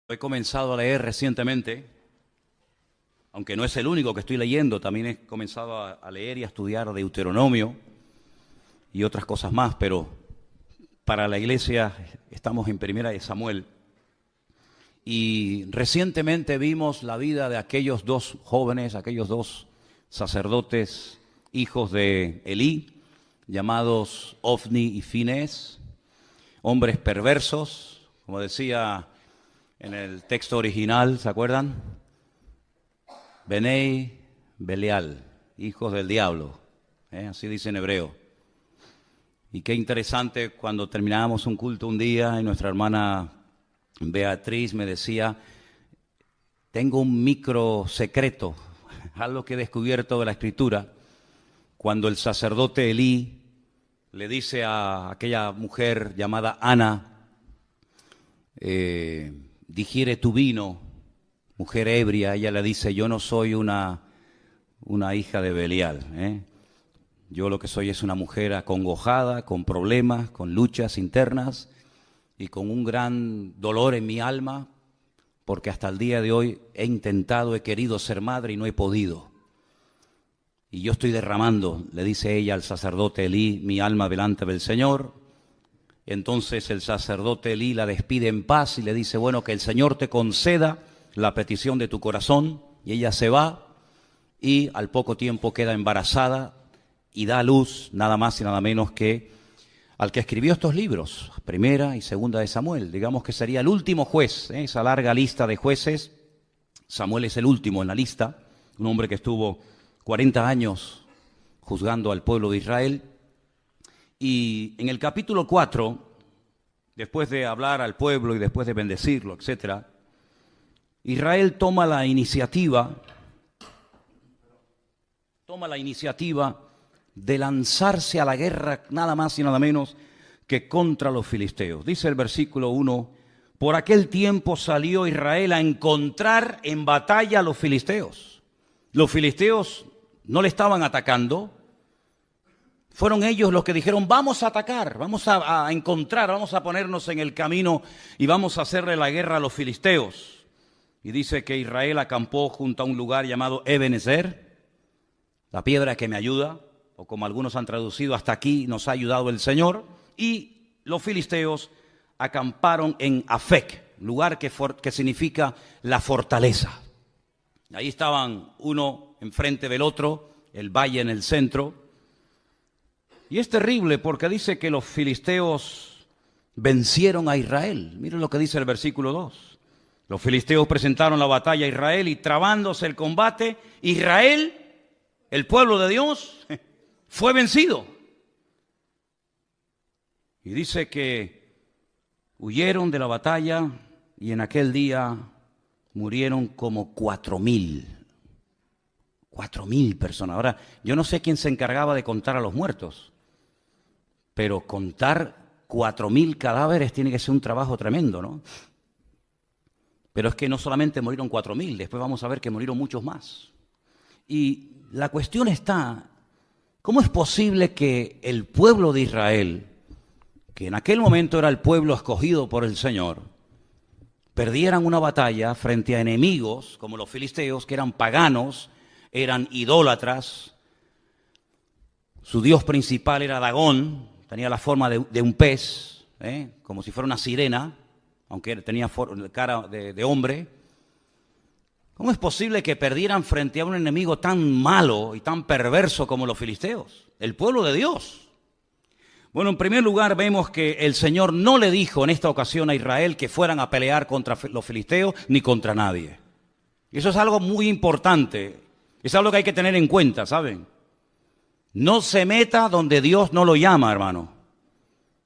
He comenzado a leer recientemente, aunque no es el único que estoy leyendo, también he comenzado a leer y a estudiar Deuteronomio y otras cosas más, pero para la iglesia estamos en Primera de Samuel. Y recientemente vimos la vida de aquellos dos jóvenes, aquellos dos sacerdotes, hijos de Elí, llamados Ofni y Finés, hombres perversos, como decía en el texto original, ¿se acuerdan? Benei Belial, hijos del diablo, así dice en hebreo. Y qué interesante, cuando terminábamos un culto un día y nuestra hermana Beatriz me decía, tengo un micro secreto, algo que he descubierto de la Escritura, cuando el sacerdote Elí le dice a aquella mujer llamada Ana, digiere tu vino, mujer ebria, ella le dice, yo no soy una hija de Belial, Yo lo que soy es una mujer acongojada, con problemas, con luchas internas y con un gran dolor en mi alma, porque hasta el día de hoy he querido ser madre y no he podido. Y yo estoy derramando, le dice ella al sacerdote Elí, mi alma delante del Señor. Entonces el sacerdote Elí la despide en paz y le dice, bueno, que el Señor te conceda la petición de tu corazón. Y ella se va y al poco tiempo queda embarazada y da a luz nada más y nada menos que al que escribió estos libros, Primera y Segunda de Samuel. Digamos que sería el último juez, esa larga lista de jueces. Samuel es el último en la lista, un hombre que estuvo 40 años juzgando al pueblo de Israel. Y en el capítulo 4, después de hablar al pueblo y después de bendecirlo, etc., Israel toma la iniciativa de lanzarse a la guerra nada más y nada menos que contra los filisteos. Dice el versículo 1, por aquel tiempo salió Israel a encontrar en batalla a los filisteos. Los filisteos no le estaban atacando. Fueron ellos los que dijeron, vamos a atacar, vamos a encontrar, vamos a ponernos en el camino y vamos a hacerle la guerra a los filisteos. Y dice que Israel acampó junto a un lugar llamado Ebenezer, la piedra que me ayuda, o como algunos han traducido, hasta aquí nos ha ayudado el Señor. Y los filisteos acamparon en Afec, lugar que significa la fortaleza. Ahí estaban uno enfrente del otro, el valle en el centro. Y es terrible porque dice que los filisteos vencieron a Israel. Miren lo que dice el versículo 2. Los filisteos presentaron la batalla a Israel y trabándose el combate, Israel, el pueblo de Dios, fue vencido. Y dice que huyeron de la batalla y en aquel día murieron como 4,000. 4,000 personas. Ahora, yo no sé quién se encargaba de contar a los muertos, pero contar 4,000 cadáveres tiene que ser un trabajo tremendo, ¿no? Pero es que no solamente murieron 4,000, después vamos a ver que murieron muchos más. Y la cuestión está, ¿cómo es posible que el pueblo de Israel, que en aquel momento era el pueblo escogido por el Señor, perdieran una batalla frente a enemigos como los filisteos, que eran paganos, eran idólatras? Su dios principal era Dagón, tenía la forma de un pez, como si fuera una sirena, aunque tenía cara de hombre. ¿Cómo es posible que perdieran frente a un enemigo tan malo y tan perverso como los filisteos? El pueblo de Dios. Bueno, en primer lugar vemos que el Señor no le dijo en esta ocasión a Israel que fueran a pelear contra los filisteos ni contra nadie. Y eso es algo muy importante. Es algo que hay que tener en cuenta, ¿saben? No se meta donde Dios no lo llama, hermano.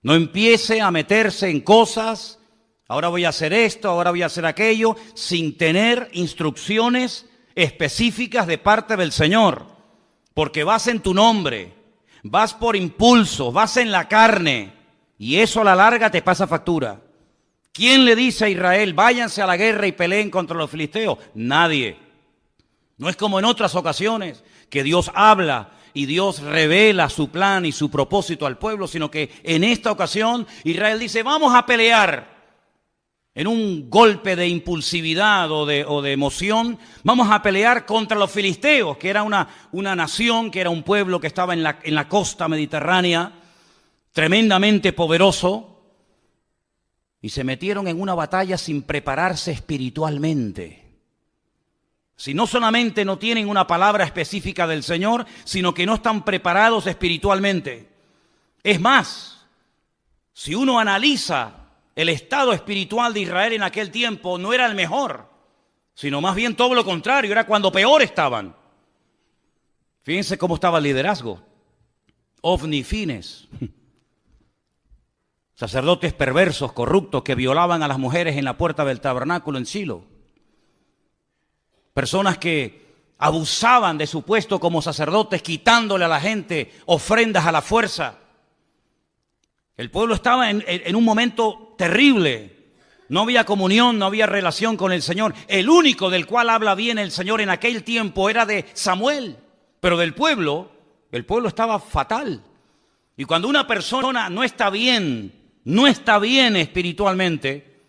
No empiece a meterse en cosas, ahora voy a hacer esto, ahora voy a hacer aquello, sin tener instrucciones específicas de parte del Señor. Porque vas en tu nombre, vas por impulso, vas en la carne, y eso a la larga te pasa factura. ¿Quién le dice a Israel, váyanse a la guerra y peleen contra los filisteos? Nadie. No es como en otras ocasiones que Dios habla y Dios revela su plan y su propósito al pueblo, sino que en esta ocasión Israel dice, vamos a pelear. En un golpe de impulsividad o de emoción, vamos a pelear contra los filisteos, que era una nación, que era un pueblo que estaba en la costa mediterránea, tremendamente poderoso, y se metieron en una batalla sin prepararse espiritualmente. Si no solamente no tienen una palabra específica del Señor, sino que no están preparados espiritualmente. Es más, si uno analiza el estado espiritual de Israel en aquel tiempo, no era el mejor, sino más bien todo lo contrario, era cuando peor estaban. Fíjense cómo estaba el liderazgo. Ofni y Fines, sacerdotes perversos, corruptos, que violaban a las mujeres en la puerta del tabernáculo en Silo. Personas que abusaban de su puesto como sacerdotes, quitándole a la gente ofrendas a la fuerza. El pueblo estaba en un momento terrible. No había comunión, no había relación con el Señor. El único del cual habla bien el Señor en aquel tiempo era de Samuel. Pero del pueblo, el pueblo estaba fatal. Y cuando una persona no está bien espiritualmente,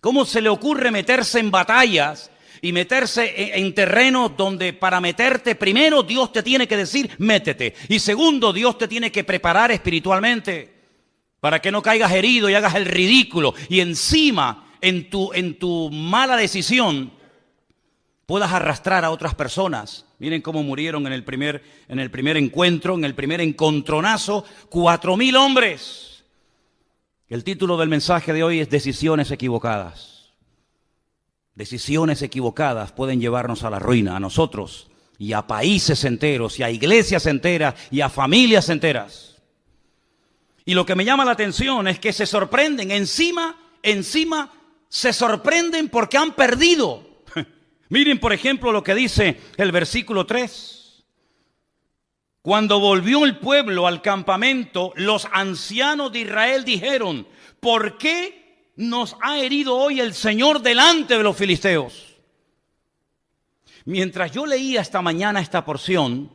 ¿cómo se le ocurre meterse en batallas y meterse en terrenos donde para meterte, primero Dios te tiene que decir, métete. Y segundo, Dios te tiene que preparar espiritualmente para que no caigas herido y hagas el ridículo. Y encima, en tu mala decisión, puedas arrastrar a otras personas. Miren cómo murieron en el primer encuentro, en el primer encontronazo, 4,000 hombres. El título del mensaje de hoy es Decisiones equivocadas. Decisiones equivocadas pueden llevarnos a la ruina, a nosotros, y a países enteros, y a iglesias enteras, y a familias enteras. Y lo que me llama la atención es que se sorprenden, encima se sorprenden porque han perdido. Miren, por ejemplo, lo que dice el versículo 3. Cuando volvió el pueblo al campamento, los ancianos de Israel dijeron, ¿por qué nos ha herido hoy el Señor delante de los filisteos? Mientras yo leía esta mañana esta porción,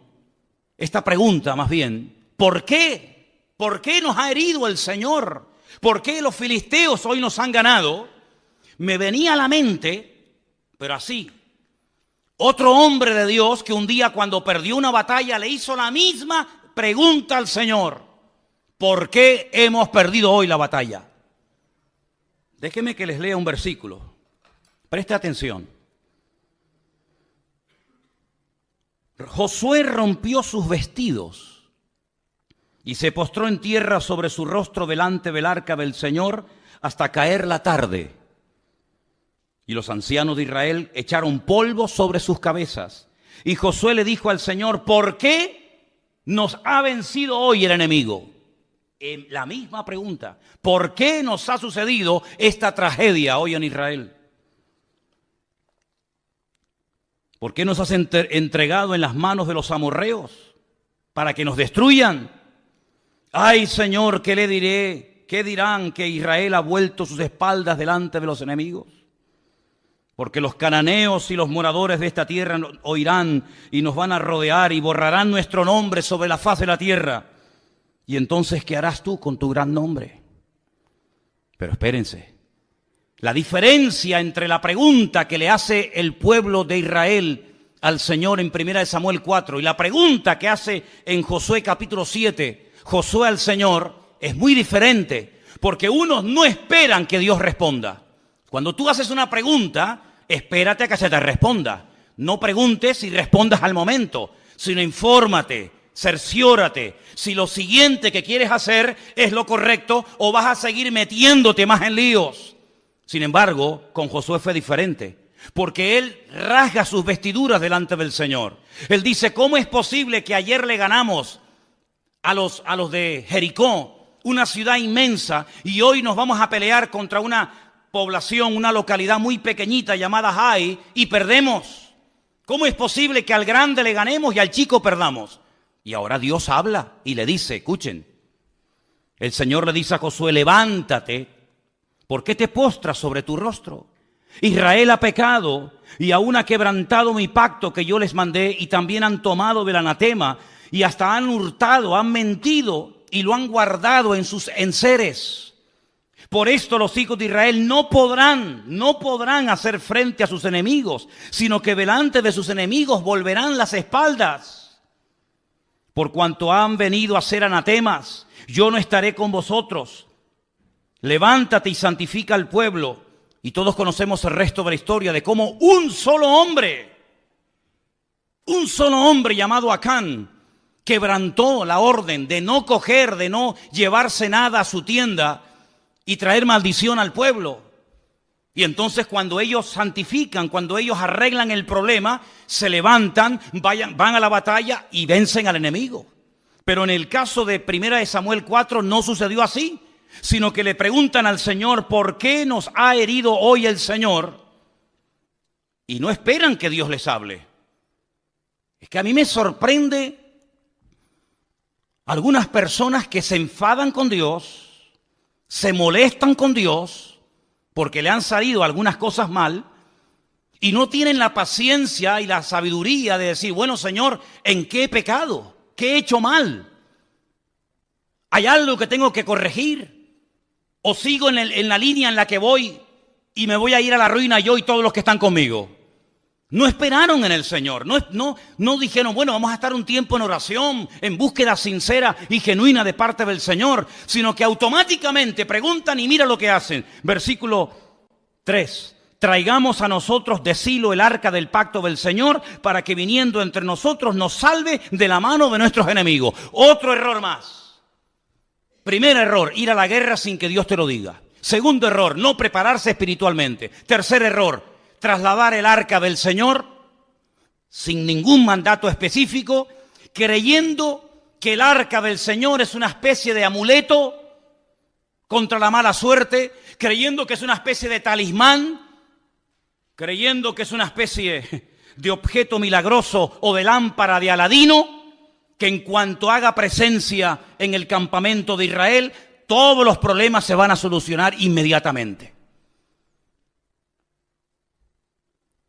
esta pregunta más bien, ¿por qué? ¿Por qué nos ha herido el Señor? ¿Por qué los filisteos hoy nos han ganado? Me venía a la mente, pero así, otro hombre de Dios que un día cuando perdió una batalla le hizo la misma pregunta al Señor. ¿Por qué hemos perdido hoy la batalla? Déjenme que les lea un versículo. Preste atención. Josué rompió sus vestidos y se postró en tierra sobre su rostro delante del arca del Señor hasta caer la tarde. Y los ancianos de Israel echaron polvo sobre sus cabezas. Y Josué le dijo al Señor, ¿por qué nos ha vencido hoy el enemigo? La misma pregunta, ¿por qué nos ha sucedido esta tragedia hoy en Israel? ¿Por qué nos has entregado en las manos de los amorreos para que nos destruyan? Ay, Señor, ¿qué le diré? ¿Qué dirán que Israel ha vuelto sus espaldas delante de los enemigos? Porque los cananeos y los moradores de esta tierra oirán y nos van a rodear y borrarán nuestro nombre sobre la faz de la tierra. Y entonces, ¿qué harás tú con tu gran nombre? Pero espérense, la diferencia entre la pregunta que le hace el pueblo de Israel al Señor en 1 Samuel 4 y la pregunta que hace en Josué capítulo 7, Josué al Señor, es muy diferente, porque unos no esperan que Dios responda. Cuando tú haces una pregunta, espérate a que se te responda. No preguntes y respondas al momento, sino infórmate, cerciórate si lo siguiente que quieres hacer es lo correcto o vas a seguir metiéndote más en líos. Sin embargo, con Josué fue diferente, porque él rasga sus vestiduras delante del Señor. Él dice, ¿cómo es posible que ayer le ganamos a los de Jericó, una ciudad inmensa, y hoy nos vamos a pelear contra una población, una localidad muy pequeñita llamada Jai, y perdemos? ¿Cómo es posible que al grande le ganemos y al chico perdamos? Y ahora Dios habla y le dice, escuchen, el Señor le dice a Josué, levántate, ¿por qué te postras sobre tu rostro? Israel ha pecado y aún ha quebrantado mi pacto que yo les mandé y también han tomado del anatema y hasta han hurtado, han mentido y lo han guardado en sus enseres. Por esto los hijos de Israel no podrán hacer frente a sus enemigos, sino que delante de sus enemigos volverán las espaldas. Por cuanto han venido a ser anatemas, yo no estaré con vosotros. Levántate y santifica al pueblo. Y todos conocemos el resto de la historia de cómo un solo hombre llamado Acán, quebrantó la orden de no coger, de no llevarse nada a su tienda y traer maldición al pueblo. Y entonces cuando ellos santifican, cuando ellos arreglan el problema, se levantan, van a la batalla y vencen al enemigo. Pero en el caso de 1 Samuel 4 no sucedió así, sino que le preguntan al Señor, ¿por qué nos ha herido hoy el Señor? Y no esperan que Dios les hable. Es que a mí me sorprende algunas personas que se enfadan con Dios, se molestan con Dios porque le han salido algunas cosas mal y no tienen la paciencia y la sabiduría de decir, bueno, Señor, ¿en qué he pecado? ¿Qué he hecho mal? ¿Hay algo que tengo que corregir? ¿O sigo en la línea en la que voy y me voy a ir a la ruina yo y todos los que están conmigo? No esperaron en el Señor, no dijeron, bueno, vamos a estar un tiempo en oración, en búsqueda sincera y genuina de parte del Señor, sino que automáticamente preguntan y mira lo que hacen. Versículo 3, traigamos a nosotros de Silo el arca del pacto del Señor para que viniendo entre nosotros nos salve de la mano de nuestros enemigos. Otro error más. Primer error, ir a la guerra sin que Dios te lo diga. Segundo error, no prepararse espiritualmente. Tercer error, trasladar el arca del Señor sin ningún mandato específico, creyendo que el arca del Señor es una especie de amuleto contra la mala suerte, creyendo que es una especie de talismán, creyendo que es una especie de objeto milagroso o de lámpara de Aladino, que en cuanto haga presencia en el campamento de Israel, todos los problemas se van a solucionar inmediatamente.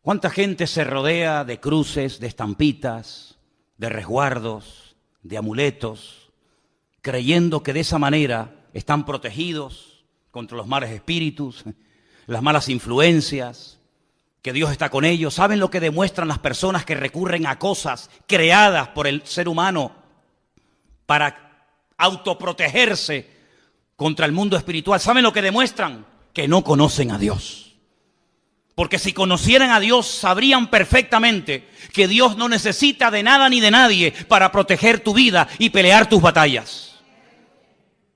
¿Cuánta gente se rodea de cruces, de estampitas, de resguardos, de amuletos, creyendo que de esa manera están protegidos contra los malos espíritus, las malas influencias, que Dios está con ellos? ¿Saben lo que demuestran las personas que recurren a cosas creadas por el ser humano para autoprotegerse contra el mundo espiritual? ¿Saben lo que demuestran? Que no conocen a Dios. Porque si conocieran a Dios, sabrían perfectamente que Dios no necesita de nada ni de nadie para proteger tu vida y pelear tus batallas.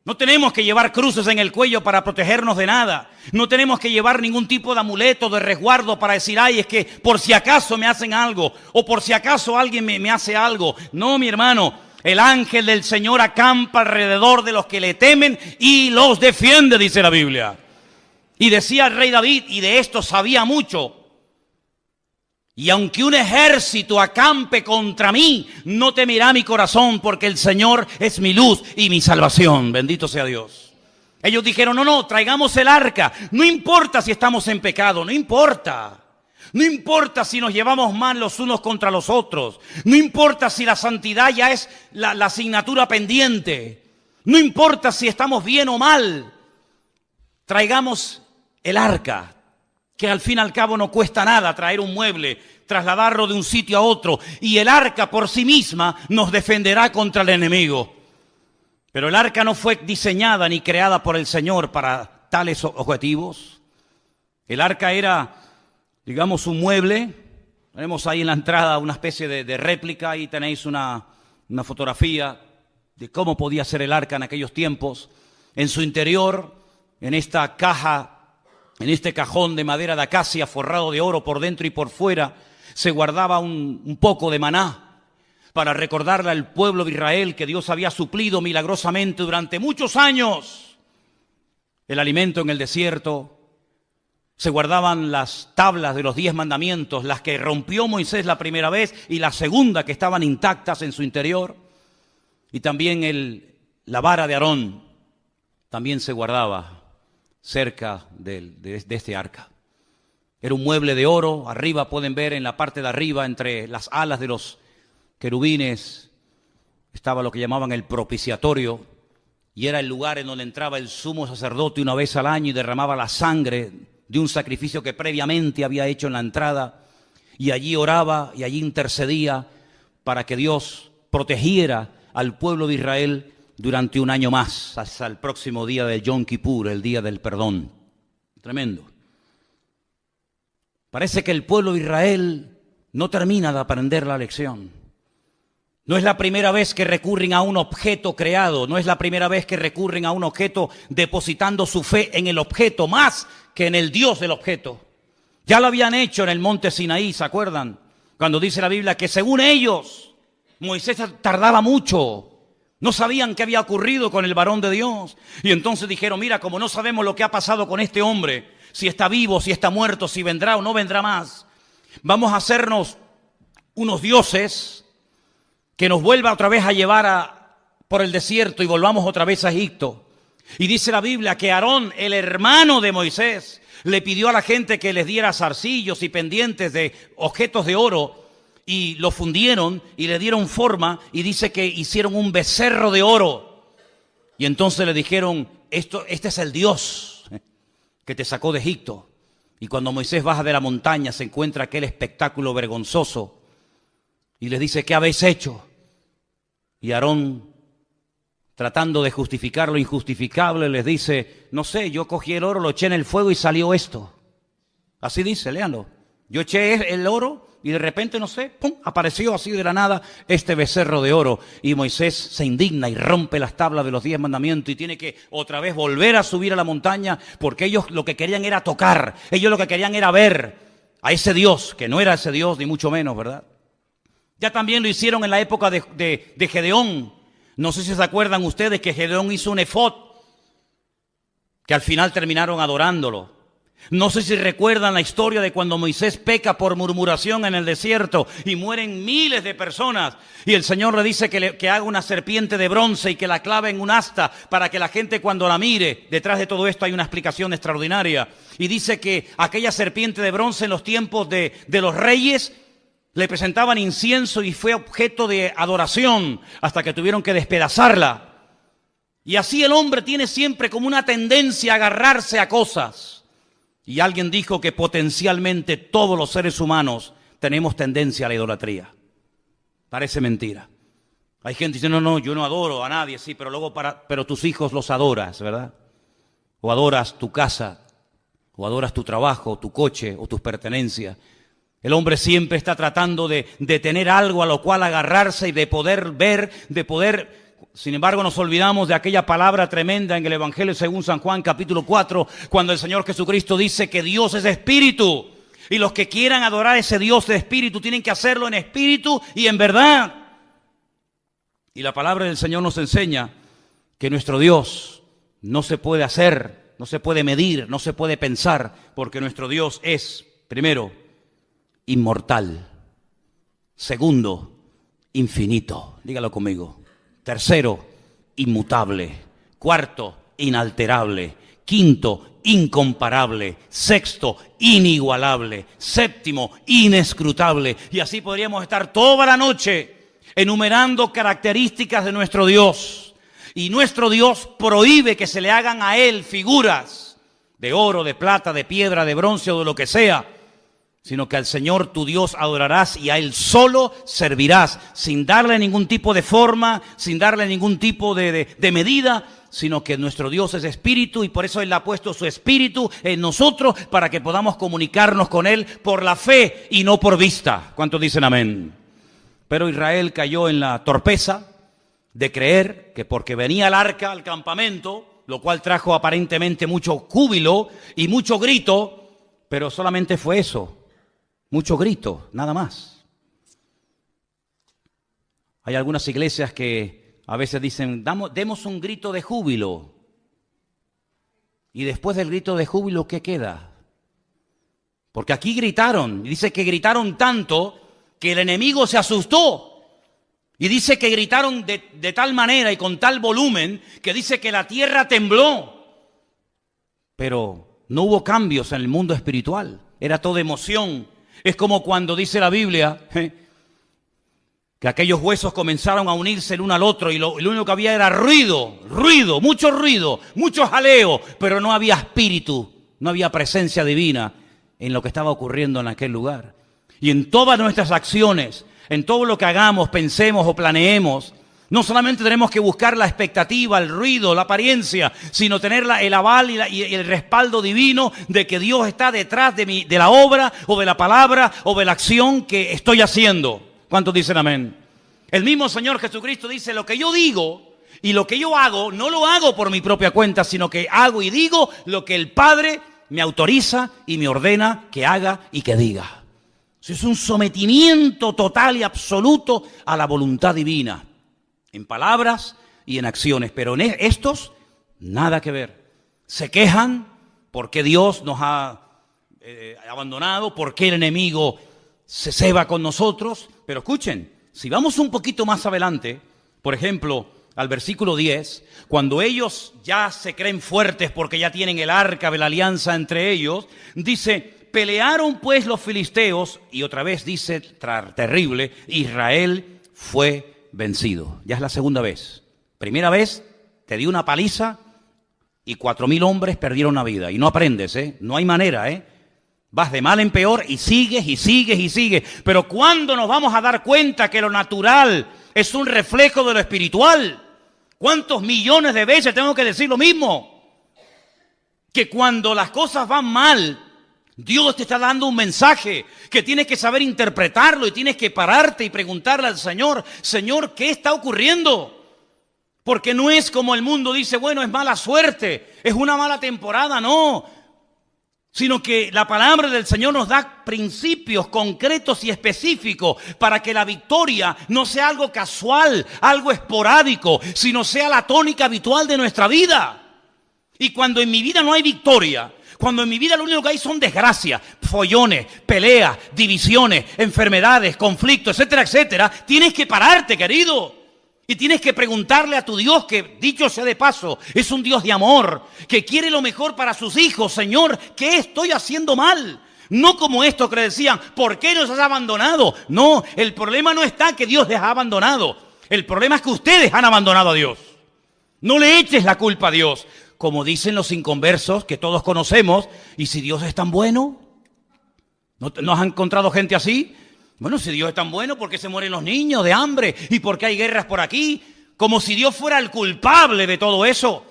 No tenemos que llevar cruces en el cuello para protegernos de nada. No tenemos que llevar ningún tipo de amuleto, de resguardo para decir, ay, es que por si acaso me hacen algo o por si acaso alguien me hace algo. No, mi hermano, el ángel del Señor acampa alrededor de los que le temen y los defiende, dice la Biblia. Y decía el rey David, y de esto sabía mucho, y aunque un ejército acampe contra mí, no temerá mi corazón, porque el Señor es mi luz y mi salvación. Bendito sea Dios. Ellos dijeron, no, traigamos el arca. No importa si estamos en pecado, no importa. No importa si nos llevamos mal los unos contra los otros. No importa si la santidad ya es la asignatura pendiente. No importa si estamos bien o mal. Traigamos el arca, que al fin y al cabo no cuesta nada traer un mueble, trasladarlo de un sitio a otro, y el arca por sí misma nos defenderá contra el enemigo. Pero el arca no fue diseñada ni creada por el Señor para tales objetivos. El arca era, digamos, un mueble. Tenemos ahí en la entrada una especie de réplica, ahí tenéis una fotografía de cómo podía ser el arca en aquellos tiempos. En su interior, en esta caja, en este cajón de madera de acacia forrado de oro por dentro y por fuera, se guardaba un poco de maná para recordarle al pueblo de Israel que Dios había suplido milagrosamente durante muchos años el alimento en el desierto. Se guardaban las tablas de los 10 mandamientos, las que rompió Moisés la primera vez y la segunda, que estaban intactas en su interior. Y también la vara de Aarón también se guardaba cerca de este arca. Era un mueble de oro. Arriba pueden ver, en la parte de arriba, entre las alas de los querubines, estaba lo que llamaban el propiciatorio, y era el lugar en donde entraba el sumo sacerdote una vez al año y derramaba la sangre de un sacrificio que previamente había hecho en la entrada, y allí oraba y allí intercedía para que Dios protegiera al pueblo de Israel durante un año más, hasta el próximo día del Yom Kippur, el día del perdón. Tremendo. Parece que el pueblo de Israel no termina de aprender la lección. No es la primera vez que recurren a un objeto creado, no es la primera vez que recurren a un objeto depositando su fe en el objeto más que en el Dios del objeto. Ya lo habían hecho en el monte Sinaí, ¿se acuerdan? Cuando dice la Biblia que según ellos, Moisés tardaba mucho. No sabían qué había ocurrido con el varón de Dios. Y entonces dijeron, mira, como no sabemos lo que ha pasado con este hombre, si está vivo, si está muerto, si vendrá o no vendrá más, vamos a hacernos unos dioses que nos vuelva otra vez a llevar por el desierto y volvamos otra vez a Egipto. Y dice la Biblia que Aarón, el hermano de Moisés, le pidió a la gente que les diera zarcillos y pendientes de objetos de oro, y lo fundieron y le dieron forma, y dice que hicieron un becerro de oro. Y entonces le dijeron, este es el Dios que te sacó de Egipto. Y cuando Moisés baja de la montaña se encuentra aquel espectáculo vergonzoso y les dice, ¿qué habéis hecho? Y Aarón, tratando de justificar lo injustificable, les dice, no sé, yo cogí el oro, lo eché en el fuego y salió esto. Así dice, léanlo. Yo eché el oro y de repente, no sé, ¡pum!, apareció así de la nada este becerro de oro. Y Moisés se indigna y rompe las tablas de los 10 mandamientos y tiene que otra vez volver a subir a la montaña, porque ellos lo que querían era tocar, ellos lo que querían era ver a ese Dios, que no era ese Dios ni mucho menos, ¿verdad? Ya también lo hicieron en la época de Gedeón. No sé si se acuerdan ustedes que Gedeón hizo un efod, que al final terminaron adorándolo. No sé si recuerdan la historia de cuando Moisés peca por murmuración en el desierto y mueren miles de personas. Y el Señor le dice que haga una serpiente de bronce y que la clave en un asta para que la gente cuando la mire, detrás de todo esto hay una explicación extraordinaria. Y dice que aquella serpiente de bronce en los tiempos de los reyes le presentaban incienso y fue objeto de adoración hasta que tuvieron que despedazarla. Y así el hombre tiene siempre como una tendencia a agarrarse a cosas. Y alguien dijo que potencialmente todos los seres humanos tenemos tendencia a la idolatría. Parece mentira. Hay gente que dice, no, yo no adoro a nadie, sí, pero luego pero tus hijos los adoras, ¿verdad? O adoras tu casa, o adoras tu trabajo, tu coche, o tus pertenencias. El hombre siempre está tratando de tener algo a lo cual agarrarse y de poder ver, Sin embargo, nos olvidamos de aquella palabra tremenda en el Evangelio según San Juan, capítulo 4, cuando el Señor Jesucristo dice que Dios es espíritu. Y los que quieran adorar a ese Dios de espíritu tienen que hacerlo en espíritu y en verdad. Y la palabra del Señor nos enseña que nuestro Dios no se puede hacer, no se puede medir, no se puede pensar, porque nuestro Dios es, primero, inmortal. Segundo, infinito. Dígalo conmigo. Tercero, inmutable. Cuarto, inalterable. Quinto, incomparable. Sexto, inigualable. Séptimo, inescrutable. Y así podríamos estar toda la noche enumerando características de nuestro Dios. Y nuestro Dios prohíbe que se le hagan a Él figuras de oro, de plata, de piedra, de bronce o de lo que sea, sino que al Señor tu Dios adorarás y a Él solo servirás, sin darle ningún tipo de forma, sin darle ningún tipo de medida, sino que nuestro Dios es espíritu y por eso Él ha puesto su espíritu en nosotros para que podamos comunicarnos con Él por la fe y no por vista. ¿Cuántos dicen amén? Pero Israel cayó en la torpeza de creer que porque venía el arca al campamento, lo cual trajo aparentemente mucho júbilo y mucho grito, pero solamente fue eso. Mucho grito, nada más. Hay algunas iglesias que a veces dicen, demos un grito de júbilo. Y después del grito de júbilo, ¿qué queda? Porque aquí gritaron, y dice que gritaron tanto que el enemigo se asustó. Y dice que gritaron de tal manera y con tal volumen que dice que la tierra tembló. Pero no hubo cambios en el mundo espiritual, era todo emoción. Es como cuando dice la Biblia que aquellos huesos comenzaron a unirse el uno al otro y lo único que había era ruido, mucho jaleo, pero no había espíritu, no había presencia divina en lo que estaba ocurriendo en aquel lugar. Y en todas nuestras acciones, en todo lo que hagamos, pensemos o planeemos, no solamente tenemos que buscar la expectativa, el ruido, la apariencia, sino tener el aval y el respaldo divino de que Dios está detrás de la obra o de la palabra o de la acción que estoy haciendo. ¿Cuántos dicen amén? El mismo Señor Jesucristo dice, lo que yo digo y lo que yo hago, no lo hago por mi propia cuenta, sino que hago y digo lo que el Padre me autoriza y me ordena que haga y que diga. Eso es un sometimiento total y absoluto a la voluntad divina, en palabras y en acciones, pero en estos nada que ver. Se quejan porque Dios nos ha abandonado, porque el enemigo se ceba con nosotros, pero escuchen, si vamos un poquito más adelante, por ejemplo, al versículo 10, cuando ellos ya se creen fuertes porque ya tienen el arca de la alianza entre ellos, dice, pelearon pues los filisteos, y otra vez dice, terrible, Israel fue vencido. Ya es la segunda vez. Primera vez te dio una paliza y 4,000 hombres perdieron la vida. Y no aprendes, no hay manera, Vas de mal en peor y sigues y sigues y sigues. Pero ¿cuándo nos vamos a dar cuenta que lo natural es un reflejo de lo espiritual? ¿Cuántos millones de veces tengo que decir lo mismo? Que cuando las cosas van mal, Dios te está dando un mensaje que tienes que saber interpretarlo y tienes que pararte y preguntarle al Señor, Señor, ¿qué está ocurriendo? Porque no es como el mundo dice, bueno, es mala suerte, es una mala temporada, no. Sino que la palabra del Señor nos da principios concretos y específicos para que la victoria no sea algo casual, algo esporádico, sino sea la tónica habitual de nuestra vida. Y cuando en mi vida no hay victoria, cuando en mi vida lo único que hay son desgracias, follones, peleas, divisiones, enfermedades, conflictos, etcétera, etcétera, tienes que pararte, querido. Y tienes que preguntarle a tu Dios, que dicho sea de paso, es un Dios de amor, que quiere lo mejor para sus hijos. Señor, ¿qué estoy haciendo mal? No como esto que le decían, ¿por qué nos has abandonado? No, el problema no está que Dios les ha abandonado. El problema es que ustedes han abandonado a Dios. No le eches la culpa a Dios. Como dicen los inconversos que todos conocemos, ¿y si Dios es tan bueno? ¿No has encontrado gente así? Bueno, si Dios es tan bueno, ¿por qué se mueren los niños de hambre? ¿Y por qué hay guerras por aquí? Como si Dios fuera el culpable de todo eso.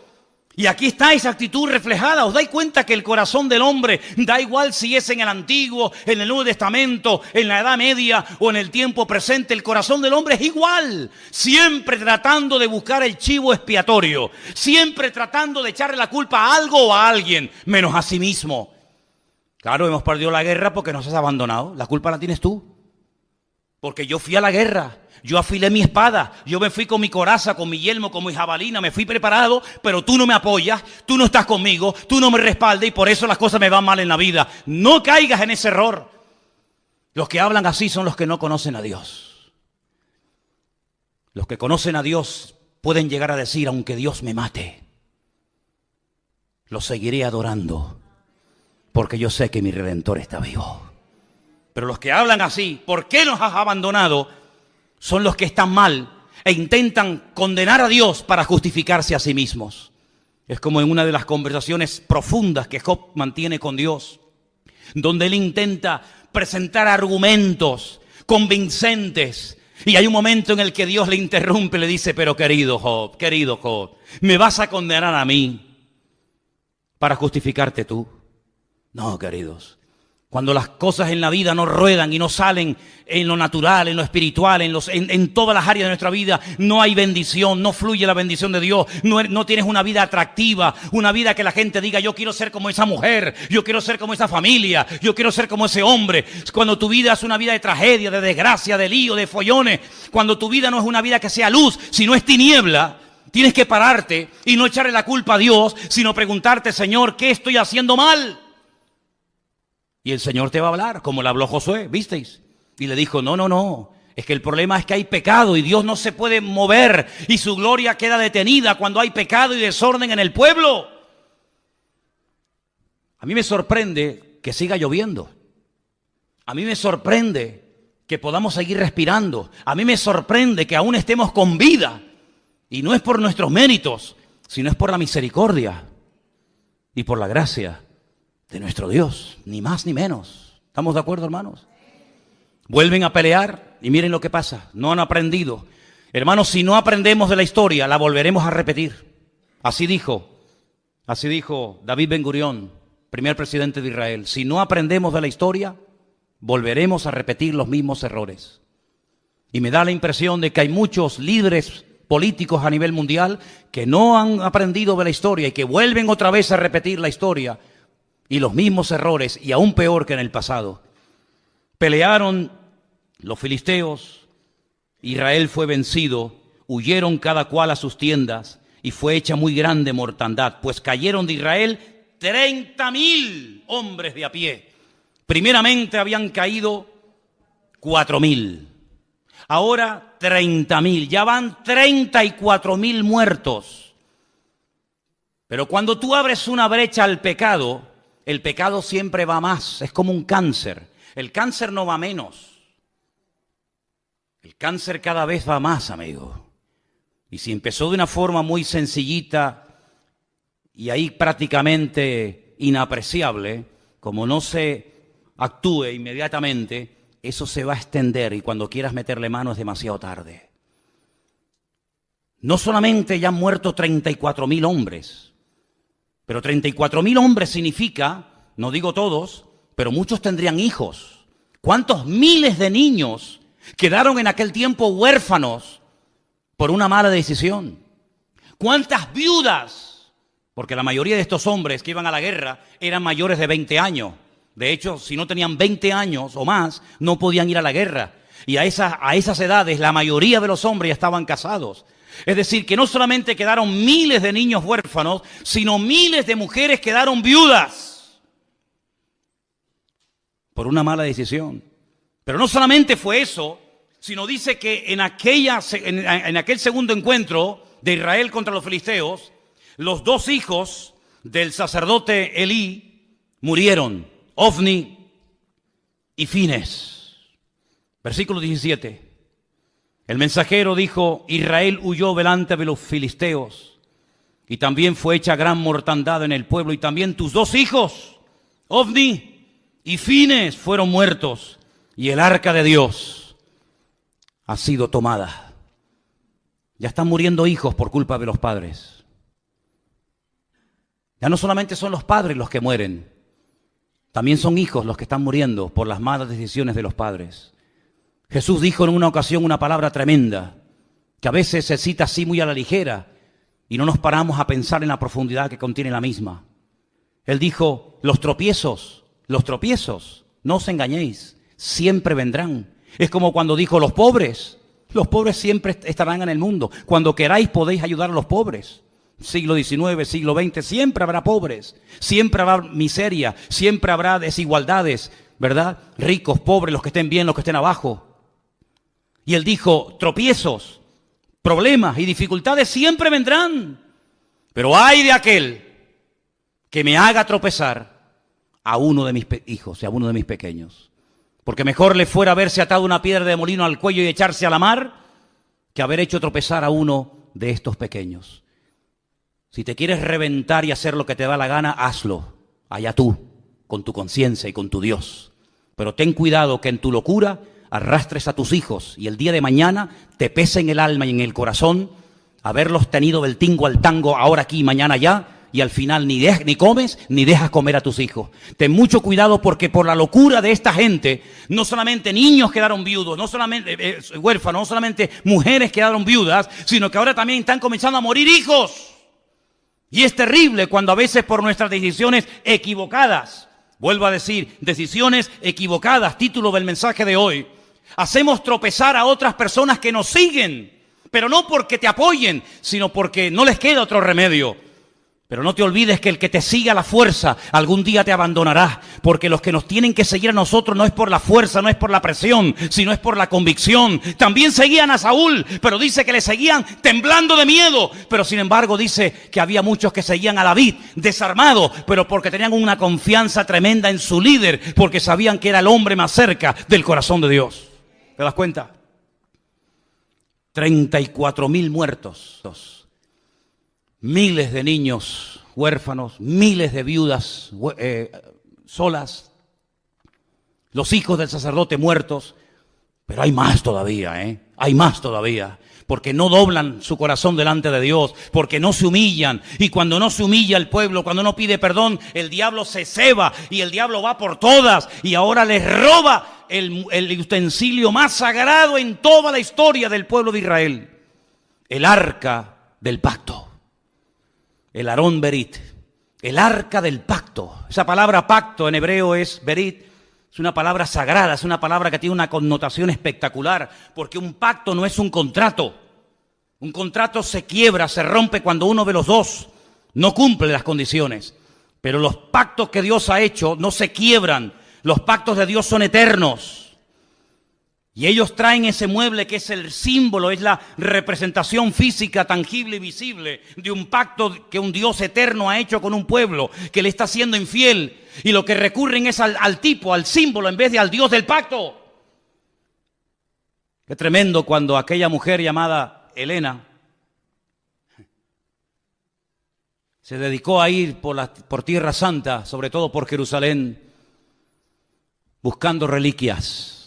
Y aquí está esa actitud reflejada. ¿Os dais cuenta que el corazón del hombre, da igual si es en el Antiguo, en el Nuevo Testamento, en la Edad Media o en el tiempo presente, el corazón del hombre es igual? Siempre tratando de buscar el chivo expiatorio, siempre tratando de echarle la culpa a algo o a alguien, menos a sí mismo. Claro, hemos perdido la guerra porque nos has abandonado. La culpa la tienes tú. Porque yo fui a la guerra, yo afilé mi espada, yo me fui con mi coraza, con mi yelmo, con mi jabalina, me fui preparado, pero tú no me apoyas, tú no estás conmigo, tú no me respaldas y por eso las cosas me van mal en la vida. No caigas en ese error. Los que hablan así son los que no conocen a Dios. Los que conocen a Dios pueden llegar a decir, aunque Dios me mate, lo seguiré adorando, porque yo sé que mi Redentor está vivo. Pero los que hablan así, ¿por qué nos has abandonado? Son los que están mal e intentan condenar a Dios para justificarse a sí mismos. Es como en una de las conversaciones profundas que Job mantiene con Dios, donde él intenta presentar argumentos convincentes. Y hay un momento en el que Dios le interrumpe y le dice, pero querido Job, ¿me vas a condenar a mí para justificarte tú? No, queridos. Cuando las cosas en la vida no ruedan y no salen en lo natural, en lo espiritual, en todas las áreas de nuestra vida, no hay bendición, no fluye la bendición de Dios, no tienes una vida atractiva, una vida que la gente diga, yo quiero ser como esa mujer, yo quiero ser como esa familia, yo quiero ser como ese hombre. Cuando tu vida es una vida de tragedia, de desgracia, de lío, de follones, cuando tu vida no es una vida que sea luz, sino es tiniebla, tienes que pararte y no echarle la culpa a Dios, sino preguntarte, Señor, ¿qué estoy haciendo mal? Y el Señor te va a hablar, como le habló Josué, ¿visteis? Y le dijo, no, es que el problema es que hay pecado y Dios no se puede mover y su gloria queda detenida cuando hay pecado y desorden en el pueblo. A mí me sorprende que siga lloviendo. A mí me sorprende que podamos seguir respirando. A mí me sorprende que aún estemos con vida. Y no es por nuestros méritos, sino es por la misericordia y por la gracia de nuestro Dios, ni más ni menos. ¿Estamos de acuerdo, hermanos? Vuelven a pelear y miren lo que pasa. No han aprendido. Hermanos, si no aprendemos de la historia, la volveremos a repetir. Así dijo David Ben-Gurión, primer presidente de Israel. Si no aprendemos de la historia, volveremos a repetir los mismos errores. Y me da la impresión de que hay muchos líderes políticos a nivel mundial que no han aprendido de la historia y que vuelven otra vez a repetir la historia y los mismos errores, y aún peor que en el pasado. Pelearon los filisteos, Israel fue vencido, huyeron cada cual a sus tiendas y fue hecha muy grande mortandad, pues cayeron de Israel 30.000 hombres de a pie. Primeramente habían caído 4.000. Ahora 30.000, ya van 34.000 muertos. Pero cuando tú abres una brecha al pecado, el pecado siempre va más, es como un cáncer. El cáncer no va menos. El cáncer cada vez va más, amigo. Y si empezó de una forma muy sencillita y ahí prácticamente inapreciable, como no se actúe inmediatamente, eso se va a extender y cuando quieras meterle mano es demasiado tarde. No solamente ya han muerto 34.000 hombres, pero 34.000 hombres significa, no digo todos, pero muchos tendrían hijos. ¿Cuántos miles de niños quedaron en aquel tiempo huérfanos por una mala decisión? ¿Cuántas viudas? Porque la mayoría de estos hombres que iban a la guerra eran mayores de 20 años. De hecho, si no tenían 20 años o más, no podían ir a la guerra. Y a esas edades, la mayoría de los hombres ya estaban casados. Es decir, que no solamente quedaron miles de niños huérfanos, sino miles de mujeres quedaron viudas por una mala decisión. Pero no solamente fue eso, sino dice que en aquel segundo encuentro de Israel contra los filisteos, los dos hijos del sacerdote Elí murieron. Ofni y Fines. Versículo 17. El mensajero dijo: Israel huyó delante de los filisteos y también fue hecha gran mortandad en el pueblo, y también tus dos hijos, Ofni y Fines, fueron muertos, y el arca de Dios ha sido tomada. Ya están muriendo hijos por culpa de los padres. Ya no solamente son los padres los que mueren, también son hijos los que están muriendo por las malas decisiones de los padres. Jesús dijo en una ocasión una palabra tremenda, que a veces se cita así muy a la ligera, y no nos paramos a pensar en la profundidad que contiene la misma. Él dijo: los tropiezos, no os engañéis, siempre vendrán. Es como cuando dijo: los pobres siempre estarán en el mundo. Cuando queráis podéis ayudar a los pobres. Siglo XIX, siglo XX, siempre habrá pobres, siempre habrá miseria, siempre habrá desigualdades, ¿verdad? Ricos, pobres, los que estén bien, los que estén abajo. Y él dijo: tropiezos, problemas y dificultades siempre vendrán, pero ay de aquel que me haga tropezar a uno de mis hijos, a uno de mis pequeños. Porque mejor le fuera haberse atado una piedra de molino al cuello y echarse a la mar, que haber hecho tropezar a uno de estos pequeños. Si te quieres reventar y hacer lo que te da la gana, hazlo. Allá tú, con tu conciencia y con tu Dios. Pero ten cuidado que en tu locura arrastres a tus hijos y el día de mañana te pese en el alma y en el corazón haberlos tenido del tingo al tango, ahora aquí y mañana allá, y al final ni comes ni dejas comer a tus hijos. Ten mucho cuidado, porque por la locura de esta gente, no solamente niños quedaron viudos, no solamente huérfanos, no solamente mujeres quedaron viudas, sino que ahora también están comenzando a morir hijos. Y es terrible cuando a veces por nuestras decisiones equivocadas, vuelvo a decir, decisiones equivocadas, título del mensaje de hoy, hacemos tropezar a otras personas que nos siguen, pero no porque te apoyen, sino porque no les queda otro remedio. Pero no te olvides que el que te siga a la fuerza algún día te abandonará, porque los que nos tienen que seguir a nosotros no es por la fuerza, no es por la presión, sino es por la convicción. También seguían a Saúl, pero dice que le seguían temblando de miedo, pero sin embargo dice que había muchos que seguían a David desarmado, pero porque tenían una confianza tremenda en su líder, porque sabían que era el hombre más cerca del corazón de Dios. ¿Te das cuenta? 34.000 muertos, miles de niños huérfanos, miles de viudas solas, los hijos del sacerdote muertos. Pero hay más todavía, hay más todavía. Porque no doblan su corazón delante de Dios, porque no se humillan. Y cuando no se humilla el pueblo, cuando no pide perdón, el diablo se ceba y el diablo va por todas. Y ahora les roba el utensilio más sagrado en toda la historia del pueblo de Israel. El arca del pacto. El Aarón Berit. El arca del pacto. Esa palabra pacto en hebreo es Berit. Es una palabra sagrada, es una palabra que tiene una connotación espectacular, porque un pacto no es un contrato. Un contrato se quiebra, se rompe cuando uno de los dos no cumple las condiciones. Pero los pactos que Dios ha hecho no se quiebran. Los pactos de Dios son eternos. Y ellos traen ese mueble que es el símbolo, es la representación física, tangible y visible de un pacto que un Dios eterno ha hecho con un pueblo que le está siendo infiel. Y lo que recurren es al tipo, al símbolo, en vez de al Dios del pacto. Qué tremendo cuando aquella mujer llamada Helena se dedicó a ir por Tierra Santa, sobre todo por Jerusalén, buscando reliquias.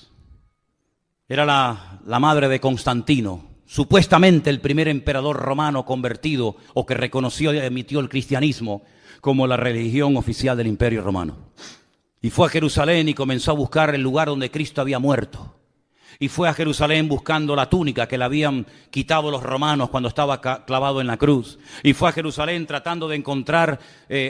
Era la madre de Constantino, supuestamente el primer emperador romano convertido o que reconoció y emitió el cristianismo como la religión oficial del Imperio Romano. Y fue a Jerusalén y comenzó a buscar el lugar donde Cristo había muerto. Y fue a Jerusalén buscando la túnica que le habían quitado los romanos cuando estaba clavado en la cruz. Y fue a Jerusalén tratando de encontrar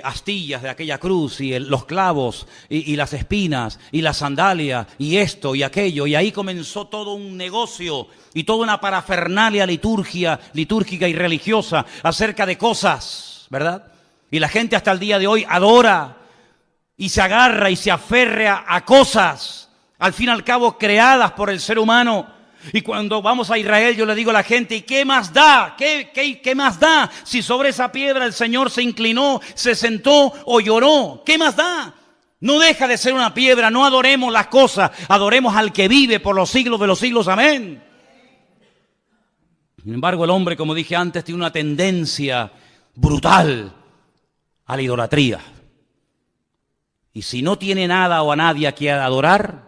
astillas de aquella cruz y los clavos y las espinas y la sandalia y esto y aquello. Y ahí comenzó todo un negocio y toda una parafernalia litúrgica y religiosa acerca de cosas, ¿verdad? Y la gente hasta el día de hoy adora y se agarra y se aferra a cosas, al fin y al cabo creadas por el ser humano. Y cuando vamos a Israel yo le digo a la gente, ¿y qué más da? ¿Qué más da? Si sobre esa piedra el Señor se inclinó, se sentó o lloró, ¿qué más da? No deja de ser una piedra, no adoremos las cosas, adoremos al que vive por los siglos de los siglos, amén. Sin embargo, el hombre, como dije antes, tiene una tendencia brutal a la idolatría. Y si no tiene nada o a nadie a quien adorar,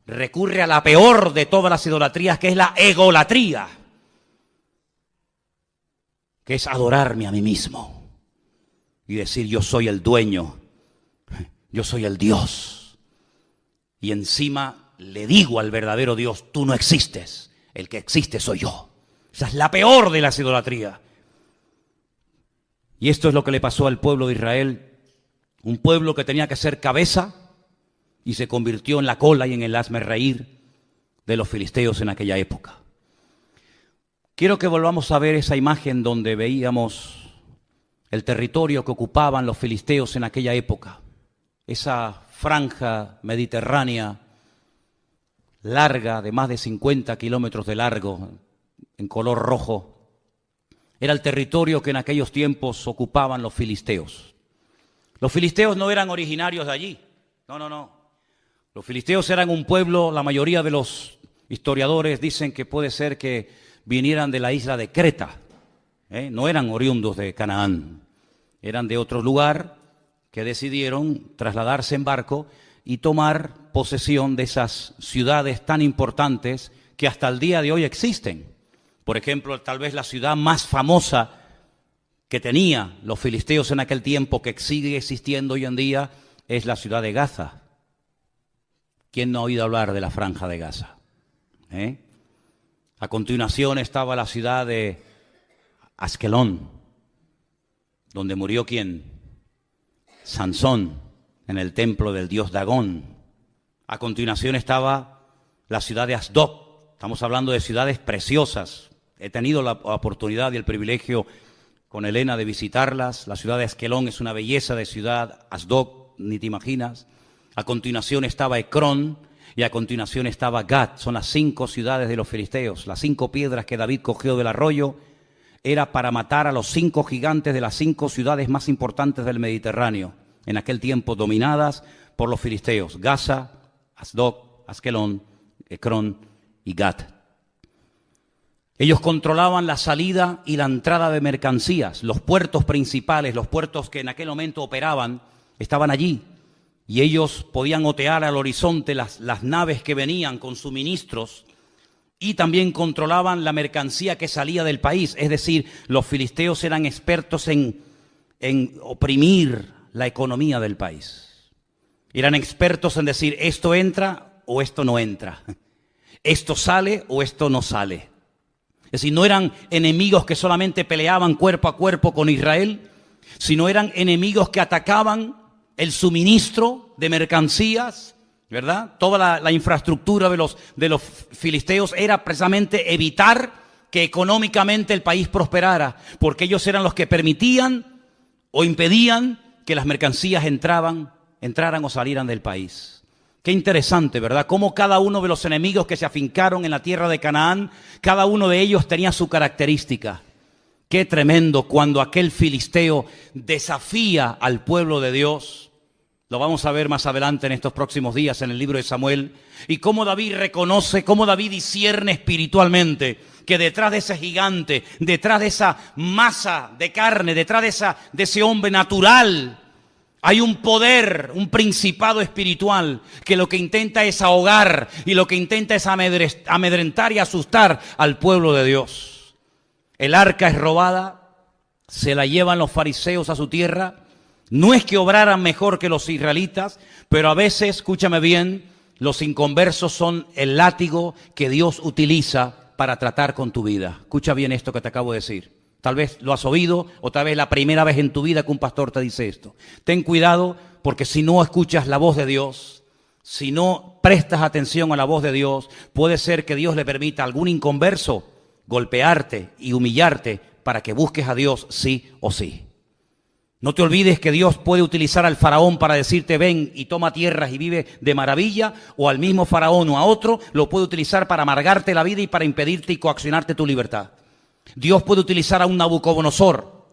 recurre a la peor de todas las idolatrías, que es la egolatría, que es adorarme a mí mismo y decir yo soy el dueño, yo soy el Dios. Y encima le digo al verdadero Dios, tú no existes, el que existe soy yo. Esa es la peor de las idolatrías. Y esto es lo que le pasó al pueblo de Israel, un pueblo que tenía que ser cabeza, y se convirtió en la cola y en el hazmerreír de los filisteos en aquella época. Quiero que volvamos a ver esa imagen donde veíamos el territorio que ocupaban los filisteos en aquella época. Esa franja mediterránea larga, de más de 50 kilómetros de largo, en color rojo. Era el territorio que en aquellos tiempos ocupaban los filisteos. Los filisteos no eran originarios de allí. No. Los filisteos eran un pueblo, la mayoría de los historiadores dicen que puede ser que vinieran de la isla de Creta. No eran oriundos de Canaán, eran de otro lugar que decidieron trasladarse en barco y tomar posesión de esas ciudades tan importantes que hasta el día de hoy existen. Por ejemplo, tal vez la ciudad más famosa que tenía los filisteos en aquel tiempo, que sigue existiendo hoy en día, es la ciudad de Gaza. ¿Quién no ha oído hablar de la franja de Gaza? A continuación estaba la ciudad de Askelón, donde murió ¿quién? Sansón, en el templo del dios Dagón. A continuación estaba la ciudad de Asdod. Estamos hablando de ciudades preciosas. He tenido la oportunidad y el privilegio con Elena de visitarlas. La ciudad de Askelón es una belleza de ciudad. Asdod, ni te imaginas. A continuación estaba Ecrón y a continuación estaba Gat. Son las 5 ciudades de los filisteos. Las 5 piedras que David cogió del arroyo era para matar a los 5 gigantes de las 5 ciudades más importantes del Mediterráneo, en aquel tiempo dominadas por los filisteos: Gaza, Asdod, Askelón, Ecrón y Gat. Ellos controlaban la salida y la entrada de mercancías. Los puertos principales, los puertos que en aquel momento operaban, estaban allí. Y ellos podían otear al horizonte las naves que venían con suministros y también controlaban la mercancía que salía del país. Es decir, los filisteos eran expertos en oprimir la economía del país. Eran expertos en decir, esto entra o esto no entra. Esto sale o esto no sale. Es decir, no eran enemigos que solamente peleaban cuerpo a cuerpo con Israel, sino eran enemigos que atacaban el suministro de mercancías, ¿verdad? Toda la infraestructura de los filisteos era precisamente evitar que económicamente el país prosperara, porque ellos eran los que permitían o impedían que las mercancías entraran o salieran del país. Qué interesante, ¿verdad? Cómo cada uno de los enemigos que se afincaron en la tierra de Canaán, cada uno de ellos tenía su característica. Qué tremendo cuando aquel filisteo desafía al pueblo de Dios. Lo vamos a ver más adelante en estos próximos días en el libro de Samuel. Y cómo David reconoce, cómo David discierne espiritualmente que detrás de ese gigante, detrás de esa masa de carne, detrás de ese hombre natural, hay un poder, un principado espiritual que lo que intenta es ahogar y lo que intenta es amedrentar y asustar al pueblo de Dios. El arca es robada, se la llevan los fariseos a su tierra. No es que obraran mejor que los israelitas, pero a veces, escúchame bien, los inconversos son el látigo que Dios utiliza para tratar con tu vida. Escucha bien esto que te acabo de decir. Tal vez lo has oído o tal vez la primera vez en tu vida que un pastor te dice esto. Ten cuidado porque si no escuchas la voz de Dios, si no prestas atención a la voz de Dios, puede ser que Dios le permita a algún inconverso golpearte y humillarte para que busques a Dios sí o sí. No te olvides que Dios puede utilizar al faraón para decirte ven y toma tierras y vive de maravilla, o al mismo faraón o a otro lo puede utilizar para amargarte la vida y para impedirte y coaccionarte tu libertad. Dios puede utilizar a un Nabucodonosor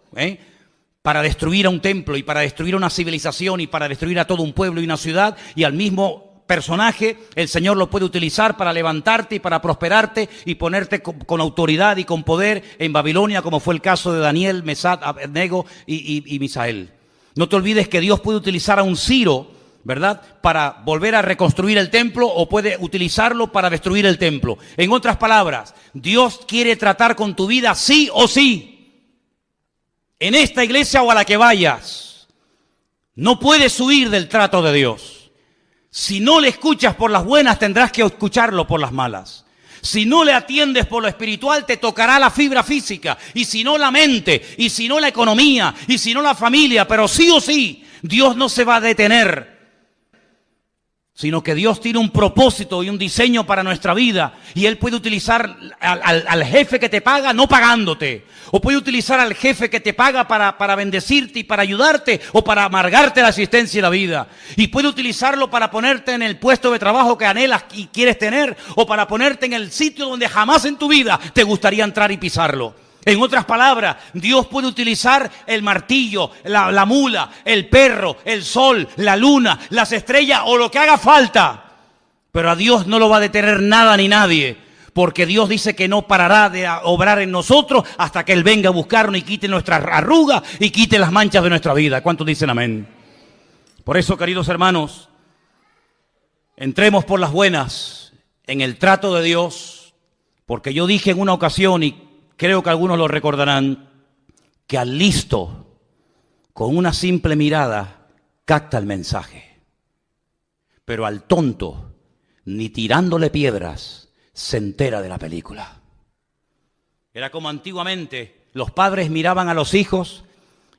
para destruir a un templo y para destruir una civilización y para destruir a todo un pueblo y una ciudad, y al mismo personaje el Señor lo puede utilizar para levantarte y para prosperarte y ponerte con autoridad y con poder en Babilonia, como fue el caso de Daniel, Mesac, Abednego y Misael. No te olvides que Dios puede utilizar a un Ciro, ¿verdad?, para volver a reconstruir el templo, o puede utilizarlo para destruir el templo. En otras palabras, Dios quiere tratar con tu vida sí o sí. En esta iglesia o a la que vayas, no puedes huir del trato de Dios. Si no le escuchas por las buenas, tendrás que escucharlo por las malas. Si no le atiendes por lo espiritual, te tocará la fibra física. Y si no la mente, y si no la economía, y si no la familia, pero sí o sí, Dios no se va a detener, sino que Dios tiene un propósito y un diseño para nuestra vida, y Él puede utilizar al jefe que te paga no pagándote, o puede utilizar al jefe que te paga para bendecirte y para ayudarte, o para amargarte la existencia y la vida, y puede utilizarlo para ponerte en el puesto de trabajo que anhelas y quieres tener, o para ponerte en el sitio donde jamás en tu vida te gustaría entrar y pisarlo. En otras palabras, Dios puede utilizar el martillo, la mula, el perro, el sol, la luna, las estrellas o lo que haga falta. Pero a Dios no lo va a detener nada ni nadie, porque Dios dice que no parará de obrar en nosotros hasta que Él venga a buscarnos y quite nuestras arrugas y quite las manchas de nuestra vida. ¿Cuántos dicen amén? Por eso, queridos hermanos, entremos por las buenas en el trato de Dios, porque yo dije en una ocasión, y creo que algunos lo recordarán, que al listo, con una simple mirada, capta el mensaje. Pero al tonto, ni tirándole piedras, se entera de la película. Era como antiguamente, los padres miraban a los hijos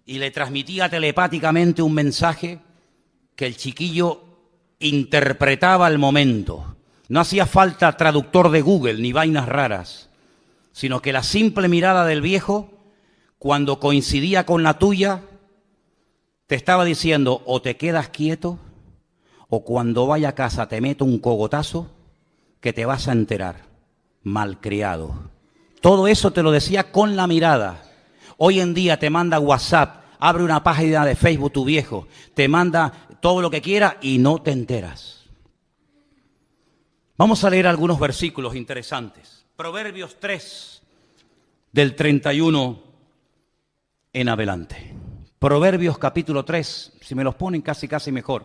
y le transmitía telepáticamente un mensaje que el chiquillo interpretaba al momento. No hacía falta traductor de Google ni vainas raras, sino que la simple mirada del viejo, cuando coincidía con la tuya, te estaba diciendo o te quedas quieto, o cuando vaya a casa te meto un cogotazo que te vas a enterar, malcriado. Todo eso te lo decía con la mirada. Hoy en día te manda WhatsApp, abre una página de Facebook tu viejo, te manda todo lo que quiera y no te enteras. Vamos a leer algunos versículos interesantes. Proverbios 3, del 31 en adelante. Proverbios capítulo 3, si me los ponen casi mejor.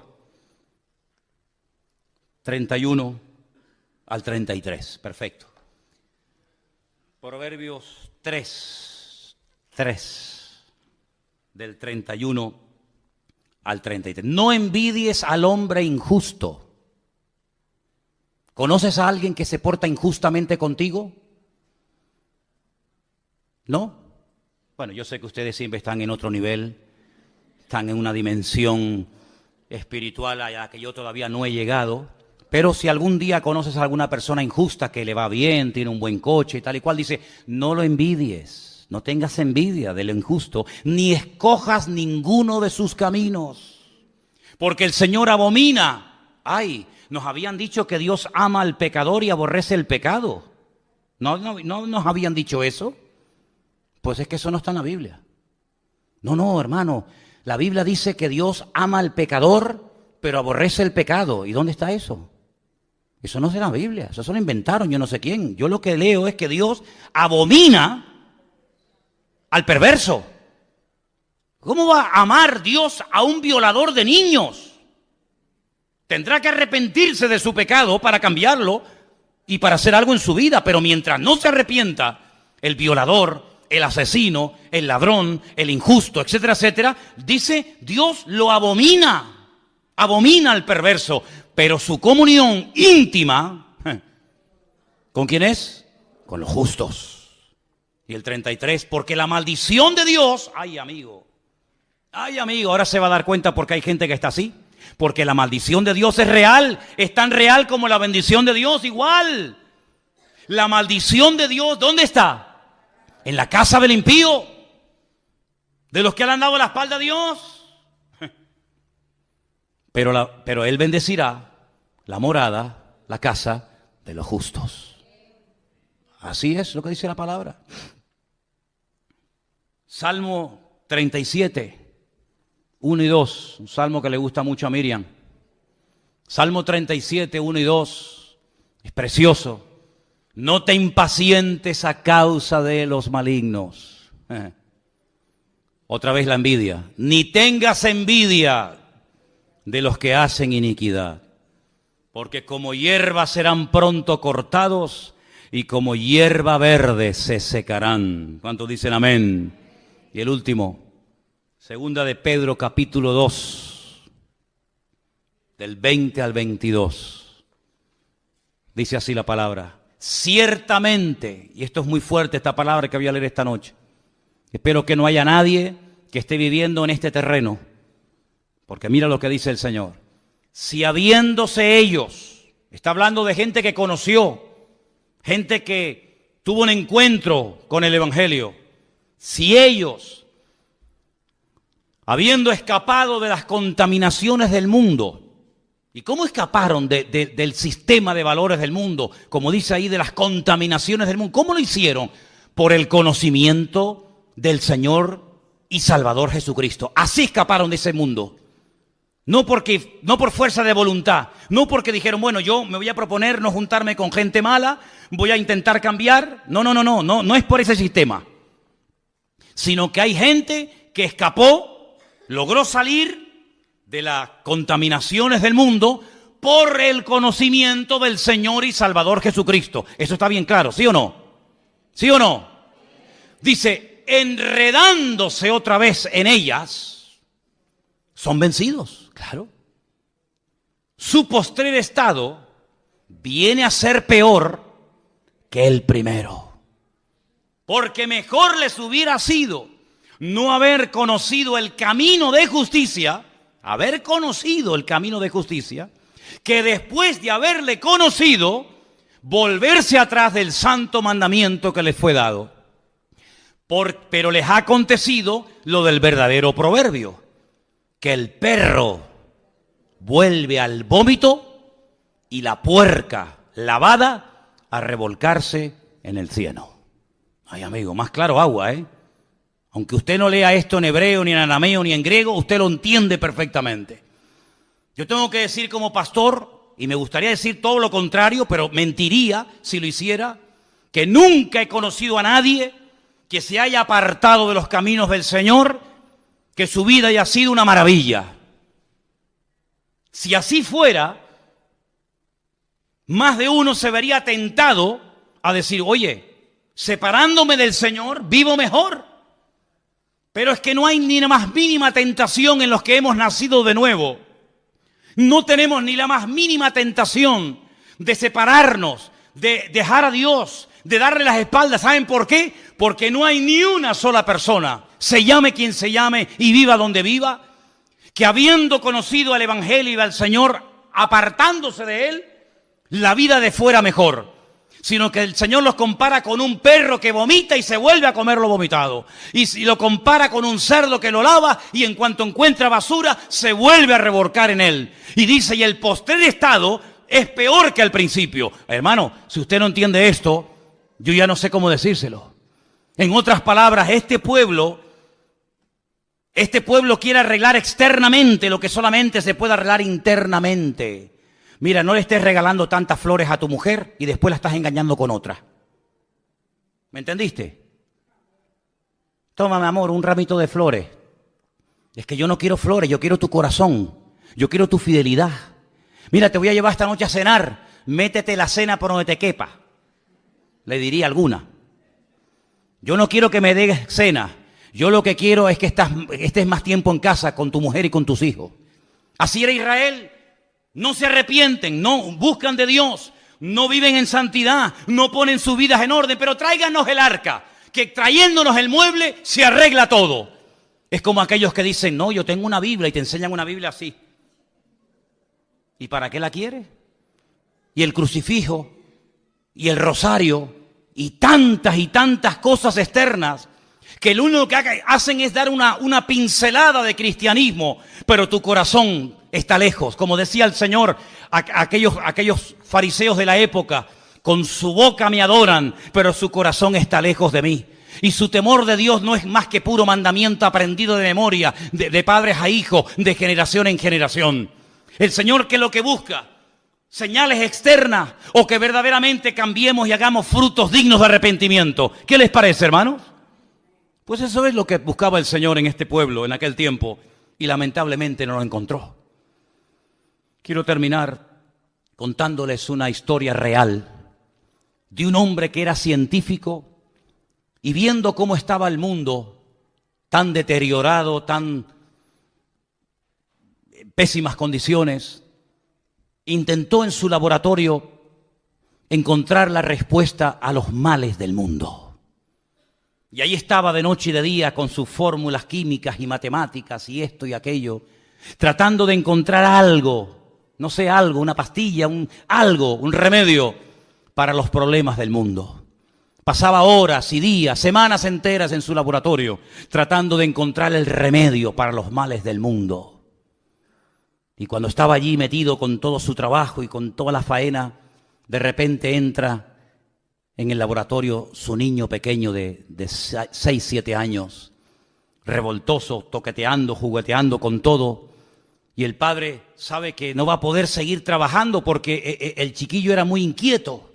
31 al 33, perfecto. Proverbios 3, del 31 al 33. No envidies al hombre injusto. ¿Conoces a alguien que se porta injustamente contigo? ¿No? Bueno, yo sé que ustedes siempre están en otro nivel, están en una dimensión espiritual a la que yo todavía no he llegado, pero si algún día conoces a alguna persona injusta que le va bien, tiene un buen coche y tal y cual, dice, no lo envidies, no tengas envidia del injusto, ni escojas ninguno de sus caminos, porque el Señor abomina. ¡Ay! Nos habían dicho que Dios ama al pecador y aborrece el pecado. ¿No nos habían dicho eso? Pues es que eso no está en la Biblia. No, hermano. La Biblia dice que Dios ama al pecador, pero aborrece el pecado. ¿Y dónde está eso? Eso no es en la Biblia. Eso se lo inventaron yo no sé quién. Yo lo que leo es que Dios abomina al perverso. ¿Cómo va a amar Dios a un violador de niños? Tendrá que arrepentirse de su pecado para cambiarlo y para hacer algo en su vida. Pero mientras no se arrepienta, el violador, el asesino, el ladrón, el injusto, etcétera, etcétera, dice, Dios lo abomina. Abomina al perverso. Pero su comunión íntima, ¿con quién es? Con los justos. Y el 33, porque la maldición de Dios, ay amigo, ahora se va a dar cuenta porque hay gente que está así. Porque la maldición de Dios es real, es tan real como la bendición de Dios, igual. La maldición de Dios, ¿dónde está? En la casa del impío, de los que le han dado la espalda a Dios. Pero Él bendecirá la morada, la casa de los justos. Así es lo que dice la palabra. Salmo 37. 1 y 2, un salmo que le gusta mucho a Miriam. Salmo 37, 1 y 2, es precioso. No te impacientes a causa de los malignos. Otra vez la envidia. Ni tengas envidia de los que hacen iniquidad. Porque como hierba serán pronto cortados y como hierba verde se secarán. ¿Cuántos dicen amén? Y el último. Segunda de Pedro, capítulo 2, del 20 al 22. Dice así la palabra. Ciertamente, y esto es muy fuerte esta palabra que voy a leer esta noche. Espero que no haya nadie que esté viviendo en este terreno. Porque mira lo que dice el Señor. Si habiéndose ellos, está hablando de gente que conoció, gente que tuvo un encuentro con el Evangelio. Si ellos, habiendo escapado de las contaminaciones del mundo. ¿Y cómo escaparon del sistema de valores del mundo? Como dice ahí, de las contaminaciones del mundo. ¿Cómo lo hicieron? Por el conocimiento del Señor y Salvador Jesucristo. Así escaparon de ese mundo. No por fuerza de voluntad. No porque dijeron, bueno, yo me voy a proponer no juntarme con gente mala, voy a intentar cambiar. No es por ese sistema. Sino que hay gente que escapó, logró salir de las contaminaciones del mundo por el conocimiento del Señor y Salvador Jesucristo. Eso está bien claro, ¿sí o no? ¿Sí o no? Dice, enredándose otra vez en ellas, son vencidos, claro. Su postrer estado viene a ser peor que el primero. Porque mejor les hubiera sido no haber conocido el camino de justicia, que después de haberle conocido, volverse atrás del santo mandamiento que les fue dado. Pero les ha acontecido lo del verdadero proverbio, que el perro vuelve al vómito y la puerca lavada a revolcarse en el cieno. Ay, amigo, más claro agua, ¿eh? Aunque usted no lea esto en hebreo, ni en arameo, ni en griego, usted lo entiende perfectamente. Yo tengo que decir como pastor, y me gustaría decir todo lo contrario, pero mentiría si lo hiciera, que nunca he conocido a nadie que se haya apartado de los caminos del Señor, que su vida haya sido una maravilla. Si así fuera, más de uno se vería tentado a decir, oye, separándome del Señor, vivo mejor. Pero es que no hay ni la más mínima tentación en los que hemos nacido de nuevo. No tenemos ni la más mínima tentación de separarnos, de dejar a Dios, de darle las espaldas. ¿Saben por qué? Porque no hay ni una sola persona, se llame quien se llame y viva donde viva, que habiendo conocido al Evangelio y al Señor, apartándose de Él, la vida de fuera mejor. Sino que el Señor los compara con un perro que vomita y se vuelve a comer lo vomitado. Y si lo compara con un cerdo que lo lava y en cuanto encuentra basura, se vuelve a revolcar en él. Y dice, y el postrer estado es peor que al principio. Hermano, si usted no entiende esto, yo ya no sé cómo decírselo. En otras palabras, este pueblo quiere arreglar externamente lo que solamente se puede arreglar internamente. Mira, no le estés regalando tantas flores a tu mujer y después la estás engañando con otra. ¿Me entendiste? Toma, mi amor, un ramito de flores. Es que yo no quiero flores, yo quiero tu corazón. Yo quiero tu fidelidad. Mira, te voy a llevar esta noche a cenar. Métete la cena por donde te quepa. Le diría alguna. Yo no quiero que me des cena. Yo lo que quiero es que estés más tiempo en casa con tu mujer y con tus hijos. Así era Israel. No se arrepienten, no buscan de Dios, no viven en santidad, no ponen sus vidas en orden, pero tráiganos el arca, que trayéndonos el mueble se arregla todo. Es como aquellos que dicen, no, yo tengo una Biblia y te enseñan una Biblia así. ¿Y para qué la quieres? Y el crucifijo, y el rosario, y tantas cosas externas, que lo único que hacen es dar una pincelada de cristianismo, pero tu corazón está lejos. Como decía el Señor, aquellos fariseos de la época, con su boca me adoran, pero su corazón está lejos de mí. Y su temor de Dios no es más que puro mandamiento aprendido de memoria, de padres a hijos, de generación en generación. El Señor, que lo que busca, señales externas, o que verdaderamente cambiemos y hagamos frutos dignos de arrepentimiento. ¿Qué les parece, hermanos? Pues eso es lo que buscaba el Señor en este pueblo en aquel tiempo, y lamentablemente no lo encontró. Quiero terminar contándoles una historia real de un hombre que era científico y viendo cómo estaba el mundo tan deteriorado, tan pésimas condiciones, intentó en su laboratorio encontrar la respuesta a los males del mundo. Y ahí estaba de noche y de día con sus fórmulas químicas y matemáticas y esto y aquello, tratando de encontrar algo, no sé, algo, una pastilla, un remedio para los problemas del mundo. Pasaba horas y días, semanas enteras en su laboratorio, tratando de encontrar el remedio para los males del mundo. Y cuando estaba allí metido con todo su trabajo y con toda la faena, de repente entra en el laboratorio su niño pequeño de 6, 7 años, revoltoso, toqueteando, jugueteando con todo. Y el padre sabe que no va a poder seguir trabajando porque el chiquillo era muy inquieto.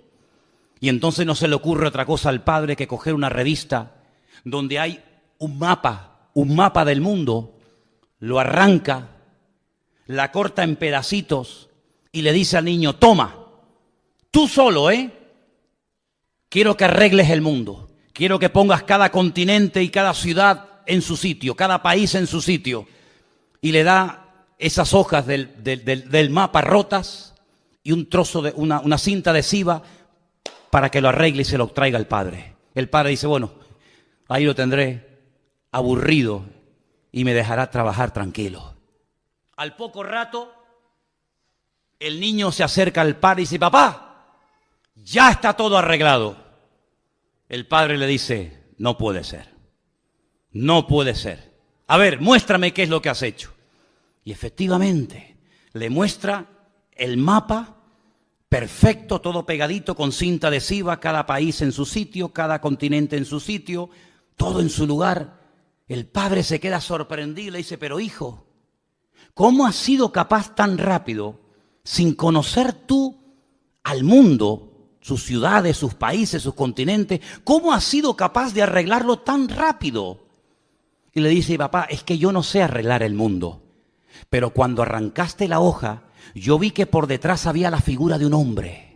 Y entonces no se le ocurre otra cosa al padre que coger una revista donde hay un mapa del mundo, lo arranca, la corta en pedacitos y le dice al niño, toma, tú solo, quiero que arregles el mundo, quiero que pongas cada continente y cada ciudad en su sitio, cada país en su sitio. Y le da esas hojas del mapa rotas y un trozo de una cinta adhesiva para que lo arregle y se lo traiga al padre. El padre dice, bueno, ahí lo tendré aburrido y me dejará trabajar tranquilo. Al poco rato, el niño se acerca al padre y dice, papá, ya está todo arreglado. El padre le dice, no puede ser, no puede ser. A ver, muéstrame qué es lo que has hecho. Y efectivamente, le muestra el mapa perfecto, todo pegadito con cinta adhesiva, cada país en su sitio, cada continente en su sitio, todo en su lugar. El padre se queda sorprendido y le dice, pero hijo, ¿cómo has sido capaz tan rápido sin conocer tú al mundo, sus ciudades, sus países, sus continentes, ¿cómo has sido capaz de arreglarlo tan rápido? Y le dice, papá, es que yo no sé arreglar el mundo, pero cuando arrancaste la hoja, yo vi que por detrás había la figura de un hombre.